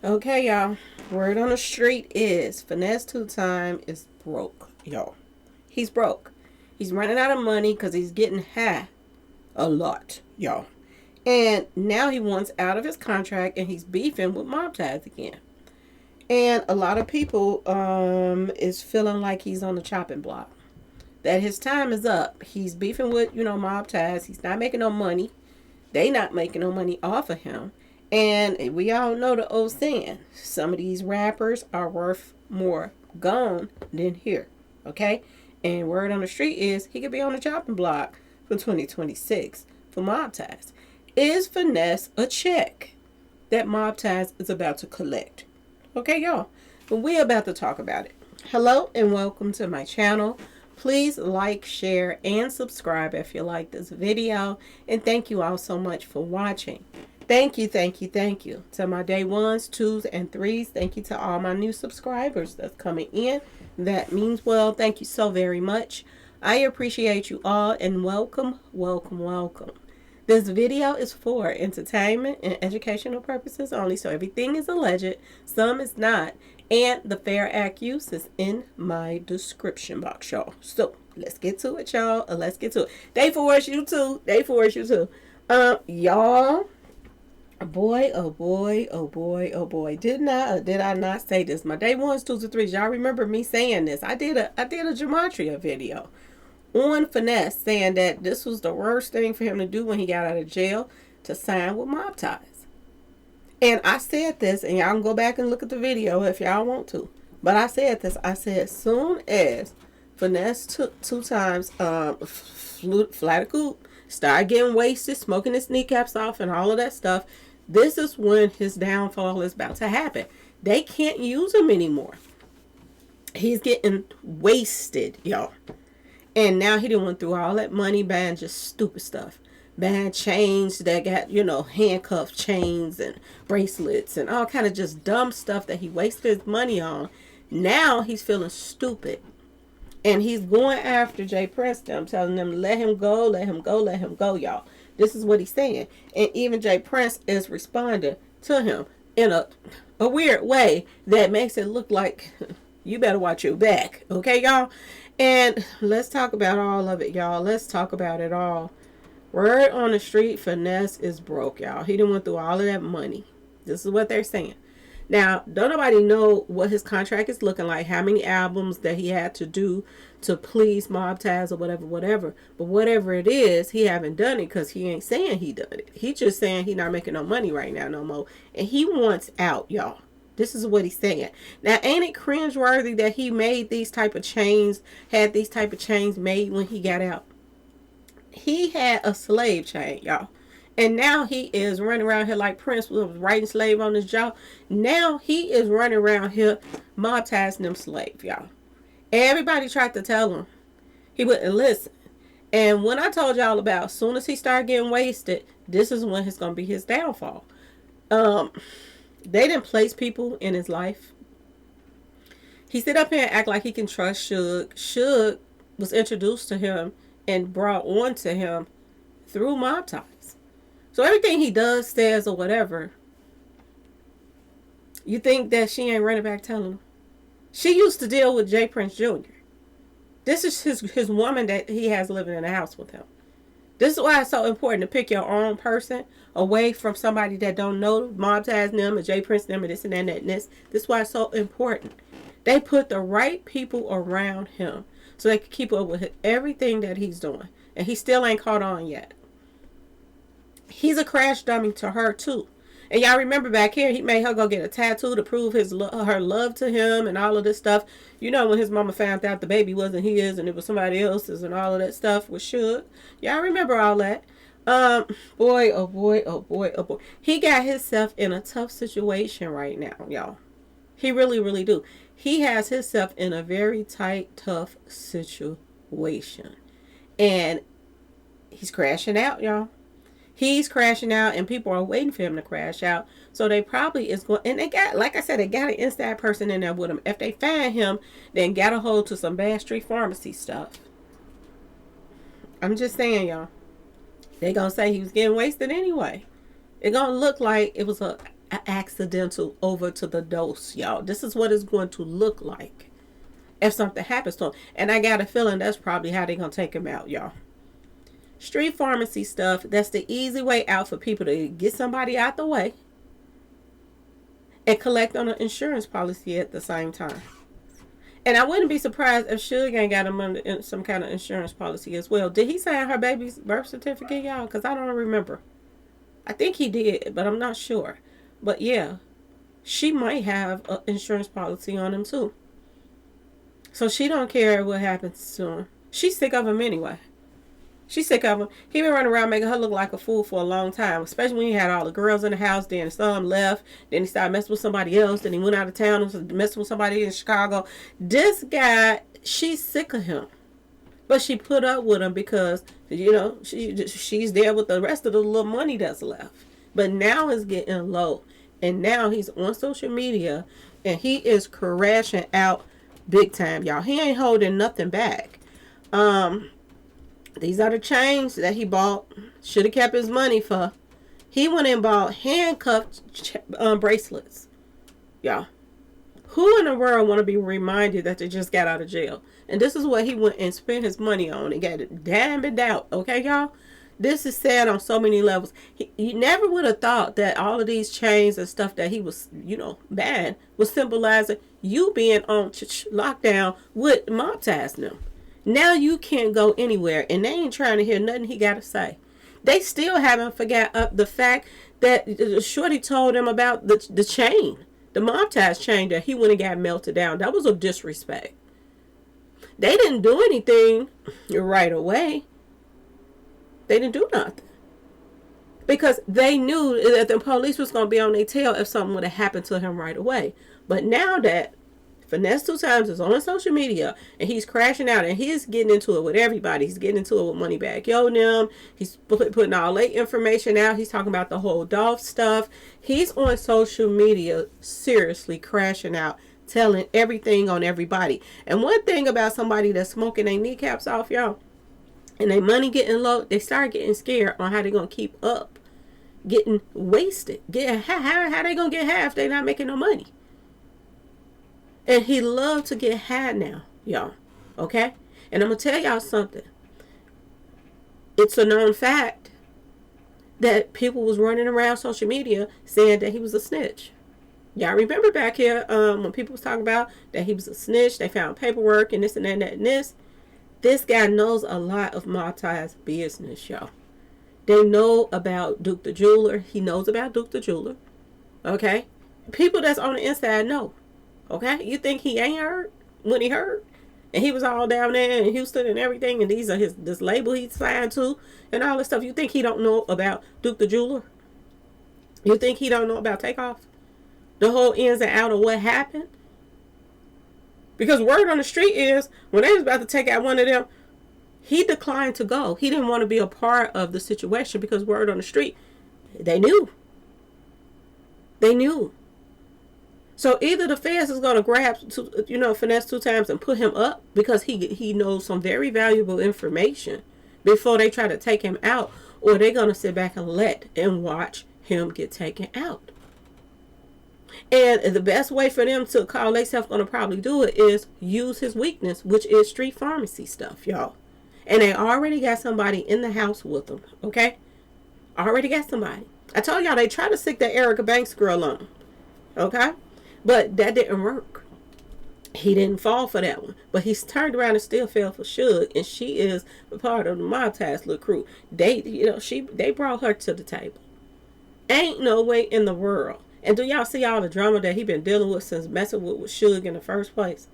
Okay, y'all. Word on the street is Finesse2tymes is broke, y'all. He's broke. He's running out of money because he's getting high a lot, y'all. And now he wants out of his contract and he's beefing with mob ties again. And a lot of people is feeling like he's on the chopping block. That his time is up. He's beefing with, mob ties. He's not making no money. They not making no money off of him. And we all know the old saying, some of these rappers are worth more gone than here. Okay? And word on the street is he could be on the chopping block for 2026 for mob ties. Is Finesse a check that mob ties is about to collect? Okay, y'all. But we're about to talk about it. Hello and welcome to my channel. Please like, share, and subscribe if you like this video. And thank you all so much for watching. Thank you to my day ones, twos, and threes. Thank you to all my new subscribers that's coming in. That means well. Thank you so very much. I appreciate you all and welcome. This video is for entertainment and educational purposes only, so everything is alleged, some is not, and the fair act use is in my description box, y'all. So let's get to it, y'all. Let's get to it. They force you to. Y'all. Boy, oh boy. Did I not say this? My day ones, twos, and threes. Y'all remember me saying this? I did a gematria video on Finesse saying that this was the worst thing for him to do when he got out of jail, to sign with mob ties. And I said this, and y'all can go back and look at the video if y'all want to. But I said this. I said as soon as Finesse2tymes flat a coop, started getting wasted, smoking his kneecaps off and all of that stuff, this is when his downfall is about to happen. They can't use him anymore. He's getting wasted, y'all. And now he done went through all that money buying just stupid stuff. Buying chains that got, handcuff chains and bracelets and all kind of just dumb stuff that he wasted his money on. Now he's feeling stupid. And he's going after Jay Prince, them, telling them, let him go, y'all. This is what he's saying. And even Jay Prince is responding to him in a weird way that makes it look like you better watch your back. Okay, y'all? And let's talk about all of it, y'all. Let's talk about it all. Word on the street, Finesse is broke, y'all. He done went through all of that money. This is what they're saying. Now, don't nobody know what his contract is looking like, how many albums that he had to do to please mob ties or whatever. But whatever it is, he haven't done it because he ain't saying he done it. He just saying he not making no money right now no more. And he wants out, y'all. This is what he's saying. Now, ain't it cringeworthy that he made these type of chains, had these type of chains made when he got out? He had a slave chain, y'all. And now he is running around here like Prince was writing slave on his jaw. Now he is running around here monetizing them slave, y'all. Everybody tried to tell him. He wouldn't listen. And when I told y'all about, as soon as he started getting wasted, this is when it's going to be his downfall. They didn't place people in his life. He sit up here and act like he can trust Suge. Suge was introduced to him and brought on to him through mob ties. So everything he does, says, or whatever, you think that she ain't running back telling him? She used to deal with Jay Prince Jr. This is his woman that he has living in the house with him. This is why it's so important to pick your own person away from somebody that don't know mob ties them and Jay Prince them and this and that and this. This is why it's so important. They put the right people around him so they can keep up with everything that he's doing. And he still ain't caught on yet. He's a crash dummy to her too. And y'all remember back here, he made her go get a tattoo to prove her love to him and all of this stuff. You know, when his mama found out the baby wasn't his and it was somebody else's and all of that stuff with Suge. Y'all remember all that. Boy. He got himself in a tough situation right now, y'all. He really do. He has himself in a very tight, tough situation. And he's crashing out, y'all. He's crashing out and people are waiting for him to crash out. So they probably is going, and they got, like I said, they got an inside person in there with him. If they find him, then got a hold to some bad street pharmacy stuff. I'm just saying, y'all. They gonna say he was getting wasted anyway. It gonna look like it was a accidental over to the dose, y'all. This is what it's going to look like if something happens to him. And I got a feeling that's probably how they're going to take him out, y'all. Street pharmacy stuff, that's the easy way out for people to get somebody out the way and collect on an insurance policy at the same time. And I wouldn't be surprised if Suge ain't got him under some kind of insurance policy as well. Did he sign her baby's birth certificate, y'all? Because I don't remember. I think he did, but I'm not sure. But yeah, she might have an insurance policy on him too. So she don't care what happens to him. She's sick of him anyway. She's sick of him. He been running around making her look like a fool for a long time, especially when he had all the girls in the house. Then some left. Then he started messing with somebody else. Then he went out of town and was messing with somebody in Chicago. This guy, she's sick of him. But she put up with him because, you know, she's there with the rest of the little money that's left. But now it's getting low. And now he's on social media and he is crashing out big time, y'all. He ain't holding nothing back. These are the chains that he bought. Should have kept his money for. He went and bought handcuffed bracelets. Y'all. Who in the world want to be reminded that they just got out of jail? And this is what he went and spent his money on and got it damned out. Okay, y'all? This is sad on so many levels. He never would have thought that all of these chains and stuff that he was, you know, bad was symbolizing you being on lockdown with mob ties now. Now you can't go anywhere, and they ain't trying to hear nothing he got to say. They still haven't forgot the fact that Shorty told him about the chain, the mob ties chain that he went and got melted down. That was a disrespect. They didn't do anything right away. They didn't do nothing. Because they knew that the police was going to be on their tail if something would have happened to him right away. But now that Finesse2tymes is on social media and he's crashing out and he's getting into it with everybody. He's getting into it with Moneybagg Yo them. He's putting all late information out. He's talking about the whole Dolph stuff. He's on social media seriously crashing out, telling everything on everybody. And one thing about somebody that's smoking their kneecaps off, y'all, and their money getting low, they start getting scared on how they're going to keep up. Getting wasted. How they going to get half if they're not making no money? And he loved to get high now, y'all. Okay? And I'm going to tell y'all something. It's a known fact that people was running around social media saying that he was a snitch. Y'all remember back here when people was talking about that he was a snitch, they found paperwork and this and that and that and this. This guy knows a lot of mob ties business, y'all. They know about Duke the Jeweler. He knows about Duke the Jeweler. Okay? People that's on the inside know. Okay? You think he ain't heard when he heard? And he was all down there in Houston and everything, and these are this label he signed to and all this stuff. You think he don't know about Duke the Jeweler? You think he don't know about Takeoff? The whole ins and out of what happened? Because word on the street is, when they was about to take out one of them, he declined to go. He didn't want to be a part of the situation because word on the street, they knew. They knew. So either the feds is going to grab, Finesse2tymes and put him up because he knows some very valuable information before they try to take him out, or they're going to sit back and let and watch him get taken out. And the best way for them to call themselves going to probably do it is use his weakness, which is street pharmacy stuff, y'all. And they already got somebody in the house with them, okay? Already got somebody. I told y'all they tried to stick that Erica Banks girl on him, okay? But that didn't work. He didn't fall for that one. But he's turned around and still fell for Suge. And she is a part of the mob ties little crew. They brought her to the table. Ain't no way in the world. And do y'all see all the drama that he been dealing with since messing with Suge in the first place?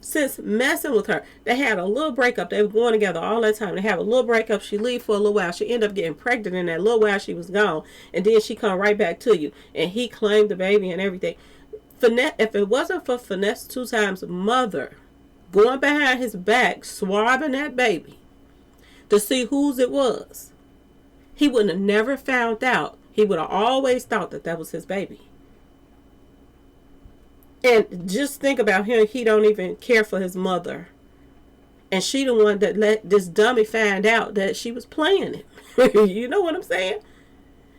Since messing with her. They had a little breakup. They were going together all that time. They have a little breakup. She leave for a little while. She end up getting pregnant in that little while she was gone. And then she come right back to you. And he claimed the baby and everything. If it wasn't for Finesse2tymes' mother going behind his back, swabbing that baby to see whose it was, he wouldn't have never found out. He would have always thought that that was his baby. And just think about him. He don't even care for his mother. And she the one that let this dummy find out that she was playing him. You know what I'm saying?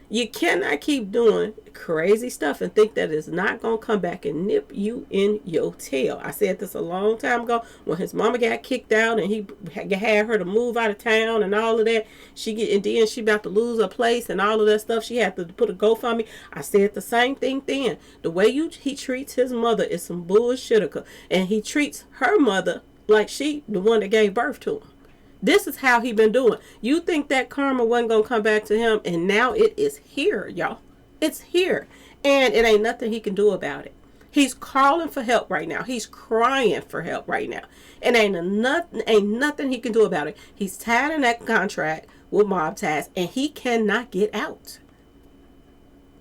You cannot keep doing crazy stuff and think that it's not going to come back and nip you in your tail. I said this a long time ago when his mama got kicked out and he had her to move out of town and all of that. And then she about to lose her place and all of that stuff. She had to put a GoFundMe. I said the same thing then. The way he treats his mother is some bullshit. And he treats her mother like she the one that gave birth to him. This is how he been doing. You think that karma wasn't going to come back to him, and now it is here, y'all. It's here. And it ain't nothing he can do about it. He's calling for help right now. He's crying for help right now. And ain't nothing he can do about it. He's tied in that contract with Mob Ties, and he cannot get out.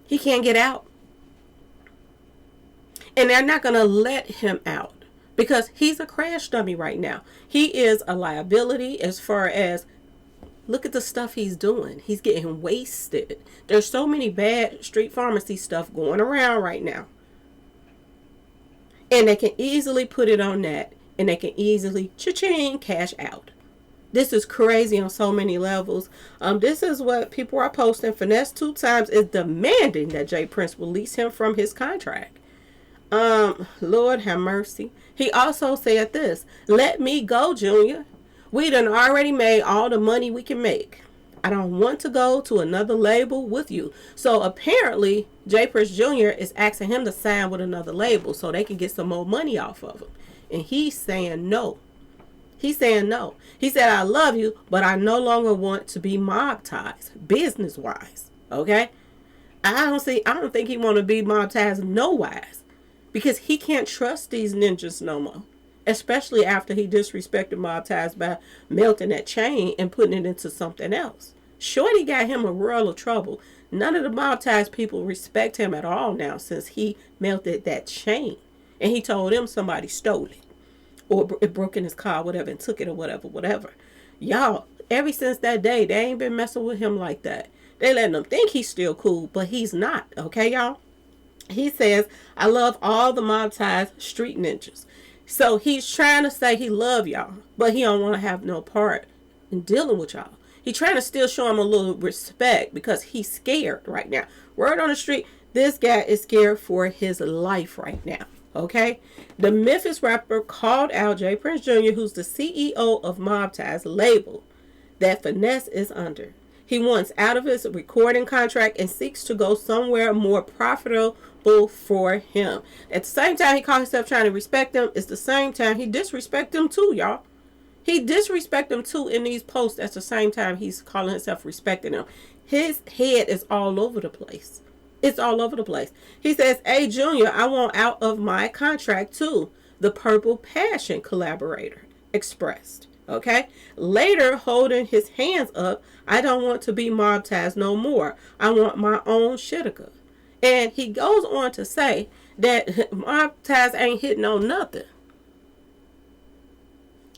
He can't get out. And they're not going to let him out. Because he's a crash dummy right now. He is a liability as far as, look at the stuff he's doing. He's getting wasted. There's so many bad street pharmacy stuff going around right now. And they can easily put it on that. And they can easily, cha-ching, cash out. This is crazy on so many levels. This is what people are posting. Finesse2tymes is demanding that J. Prince release him from his contract. Lord have mercy. He also said this: let me go, Junior. We done already made all the money we can make. I don't want to go to another label with you. So apparently J. Prince Jr. is asking him to sign with another label so they can get some more money off of him. And he's saying no. He's saying no. He said, I love you, but I no longer want to be mob ties, business wise. Okay? I don't think he want to be mob ties no wise. Because he can't trust these ninjas no more. Especially after he disrespected Mob Ties by melting that chain and putting it into something else. Shorty got him a world of trouble. None of the Mob Ties people respect him at all now since he melted that chain. And he told them somebody stole it. Or it broke in his car, whatever, and took it or whatever. Y'all, ever since that day, they ain't been messing with him like that. They letting him think he's still cool, but he's not. Okay, y'all? He says, I love all the Mob Ties street ninjas. So he's trying to say he love y'all, but he don't want to have no part in dealing with y'all. He's trying to still show him a little respect because he's scared right now. Word on the street, this guy is scared for his life right now. Okay? The Memphis rapper called out J. Prince Jr., who's the CEO of Mob Ties label that Finesse is under. He wants out of his recording contract and seeks to go somewhere more profitable for him. At the same time he calls himself trying to respect them, it's the same time he disrespect them too, y'all. He disrespect them too in these posts at the same time he's calling himself respecting them. His head is all over the place. It's all over the place. He says, hey, Junior, I want out of my contract too. The Purple Passion collaborator expressed. Okay? Later, holding his hands up, I don't want to be Mob Ties no more. I want my own Shitika. And he goes on to say that Mob Ties ain't hitting on nothing.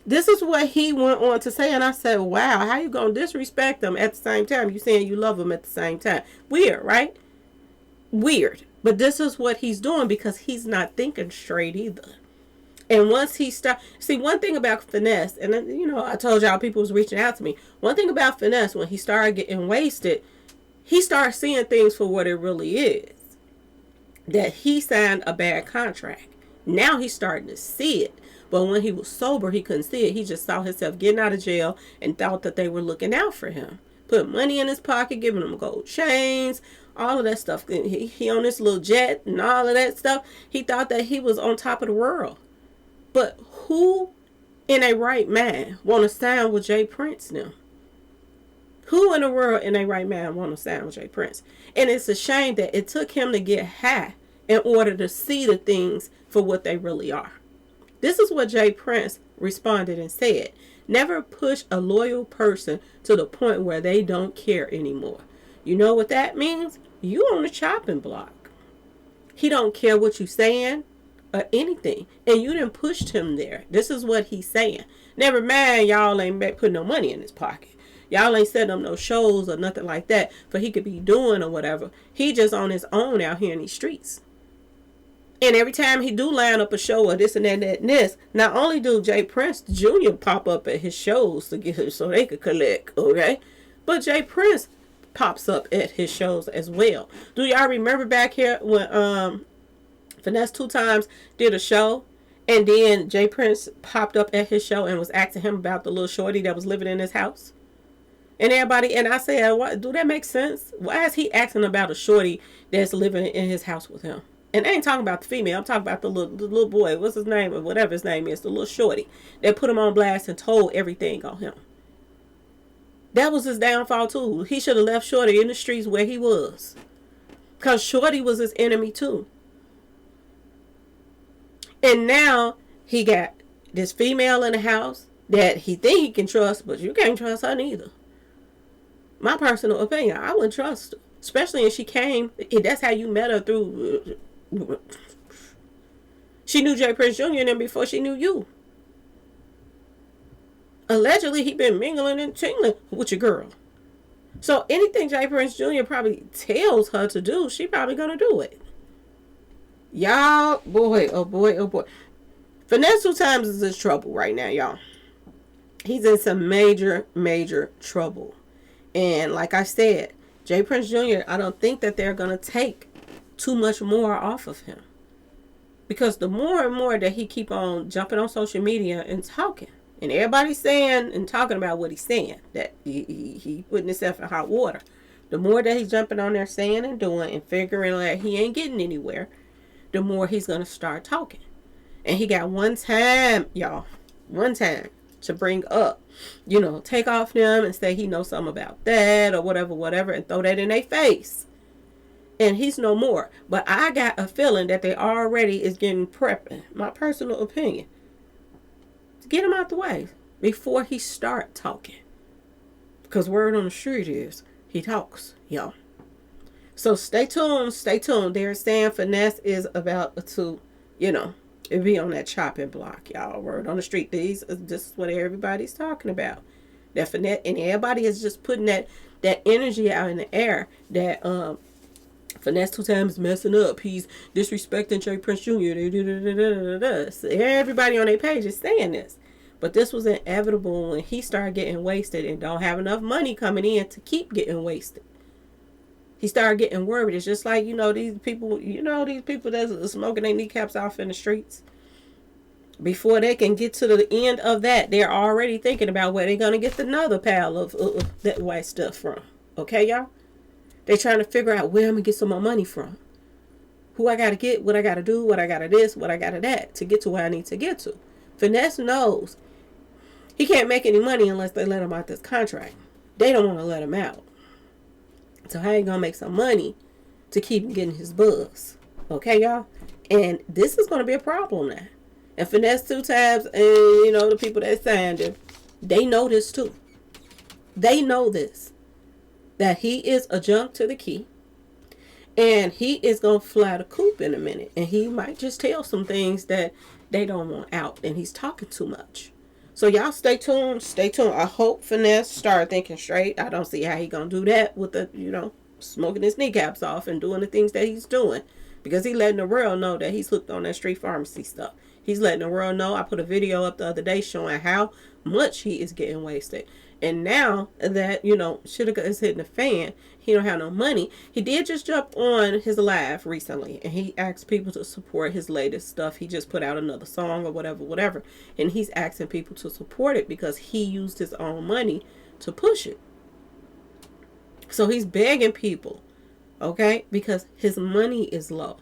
This is what he went on to say, and I said, wow, how you going to disrespect them at the same time? You saying you love them at the same time. Weird, right? Weird. But this is what he's doing because he's not thinking straight either. And once he see, one thing about Finesse, and you know, I told y'all people was reaching out to me. One thing about Finesse, when he started getting wasted, he started seeing things for what it really is. That he signed a bad contract. Now he's starting to see it. But when he was sober, he couldn't see it. He just saw himself getting out of jail and thought that they were looking out for him. Put money in his pocket, giving him gold chains, all of that stuff. He on this little jet and all of that stuff. He thought that he was on top of the world. But who in a right mind want to sign with J. Prince now? Who in the world in a right mind want to sign with J. Prince? And it's a shame that it took him to get high in order to see the things for what they really are. This is what J. Prince responded and said. Never push a loyal person to the point where they don't care anymore. You know what that means? You on the chopping block. He don't care what you saying or anything. And you done pushed him there. This is what he's saying. Never mind, y'all ain't putting no money in his pocket. Y'all ain't setting up no shows or nothing like that for he could be doing or whatever. He just on his own out here in these streets. And every time he do line up a show or this and that and that and this, not only do J. Prince Jr. pop up at his shows to get so they could collect, okay? But J. Prince pops up at his shows as well. Do y'all remember back here when Finesse2tymes did a show, and then Jay Prince popped up at his show and was asking him about the little shorty that was living in his house? And everybody, and I said, what, do that make sense? Why is he asking about a shorty that's living in his house with him? And I ain't talking about the female. I'm talking about the little boy. What's his name? Or whatever his name is. The little shorty that put him on blast and told everything on him. That was his downfall too. He should have left Shorty in the streets where he was. Because Shorty was his enemy too. And now he got this female in the house that he think he can trust, but you can't trust her neither. My personal opinion, I wouldn't trust her. Especially if she came, that's how you met her through. She knew Jay Prince Jr. and them before she knew you. Allegedly, he been mingling and tingling with your girl. So anything Jay Prince Jr. probably tells her to do, she probably gonna do it. Y'all, boy, oh boy, oh boy. Finesse2tymes is in trouble right now, y'all. He's in some major, major trouble. And like I said, Jay Prince Jr., I don't think that they're going to take too much more off of him. Because the more and more that he keep on jumping on social media and talking, and everybody's saying and talking about what he's saying, that he putting himself in hot water. The more that he's jumping on there saying and doing and figuring that he ain't getting anywhere, the more he's going to start talking. And he got one time, y'all, one time to bring up, you know, take off them and say he knows something about that or whatever, and throw that in their face. And he's no more. But I got a feeling that they already is getting prepping, my personal opinion, to get him out the way before he start talking. Because word on the street is he talks, y'all. So stay tuned, stay tuned. They're saying Finesse is about to, you know, it be on that chopping block, y'all. Word on the street. This is what everybody's talking about. That Finesse, and everybody is just putting that energy out in the air that Finesse2tymes messing up. He's disrespecting Jay Prince Jr. So everybody on their page is saying this. But this was inevitable when he started getting wasted and don't have enough money coming in to keep getting wasted. He started getting worried. It's just like, these people that's smoking their kneecaps off in the streets. Before they can get to the end of that, they're already thinking about where they're going to get another pile of that white stuff from. Okay, y'all? They're trying to figure out where I'm going to get some more money from. Who I got to get, what I got to do, what I got to this, what I got to that to get to where I need to get to. Finesse knows he can't make any money unless they let him out this contract. They don't want to let him out. So how you gonna make some money to keep getting his buzz? Okay, y'all? And this is gonna be a problem now. And Finesse2tymes and, the people that signed him, they know this too. They know this. That he is a junk to the key. And he is gonna fly the coop in a minute. And he might just tell some things that they don't want out. And he's talking too much. So y'all stay tuned. Stay tuned. I hope Finesse start thinking straight. I don't see how he gonna do that with the, smoking his kneecaps off and doing the things that he's doing. Because he letting the world know that he's hooked on that street pharmacy stuff. He's letting the world know. I put a video up the other day showing how much he is getting wasted. And now that, shit is hitting the fan, he don't have no money. He did just jump on his live recently. And he asked people to support his latest stuff. He just put out another song or whatever. And he's asking people to support it because he used his own money to push it. So he's begging people, okay? Because his money is low.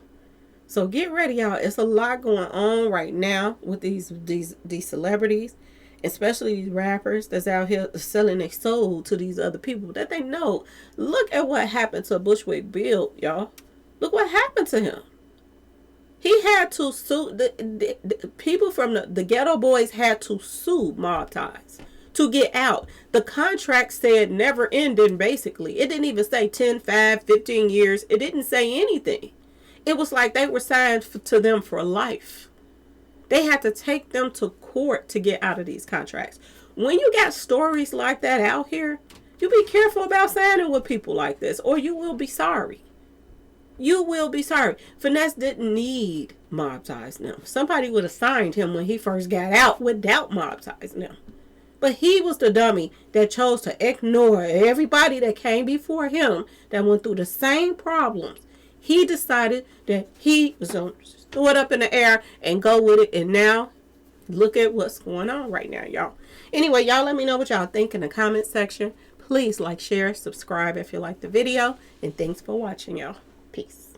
So get ready, y'all. It's a lot going on right now with these celebrities. Especially these rappers that's out here selling their soul to these other people that they know. Look at what happened to Bushwick Bill, y'all. Look what happened to him. He had to sue. The people from the Ghetto Boys had to sue Mob Ties to get out. The contract said never ending, basically. It didn't even say 10, 5, 15 years. It didn't say anything. It was like they were signed to them for life. They had to take them to court to get out of these contracts. When you got stories like that out here, you be careful about signing with people like this, or you will be sorry. You will be sorry. Finesse didn't need Mob Ties now. Somebody would have signed him when he first got out without Mob Ties now. But he was the dummy that chose to ignore everybody that came before him that went through the same problems. He decided that he was going to throw it up in the air and go with it. And now, look at what's going on right now, y'all. Anyway, y'all let me know what y'all think in the comment section. Please like, share, subscribe if you like the video. And thanks for watching, y'all. Peace.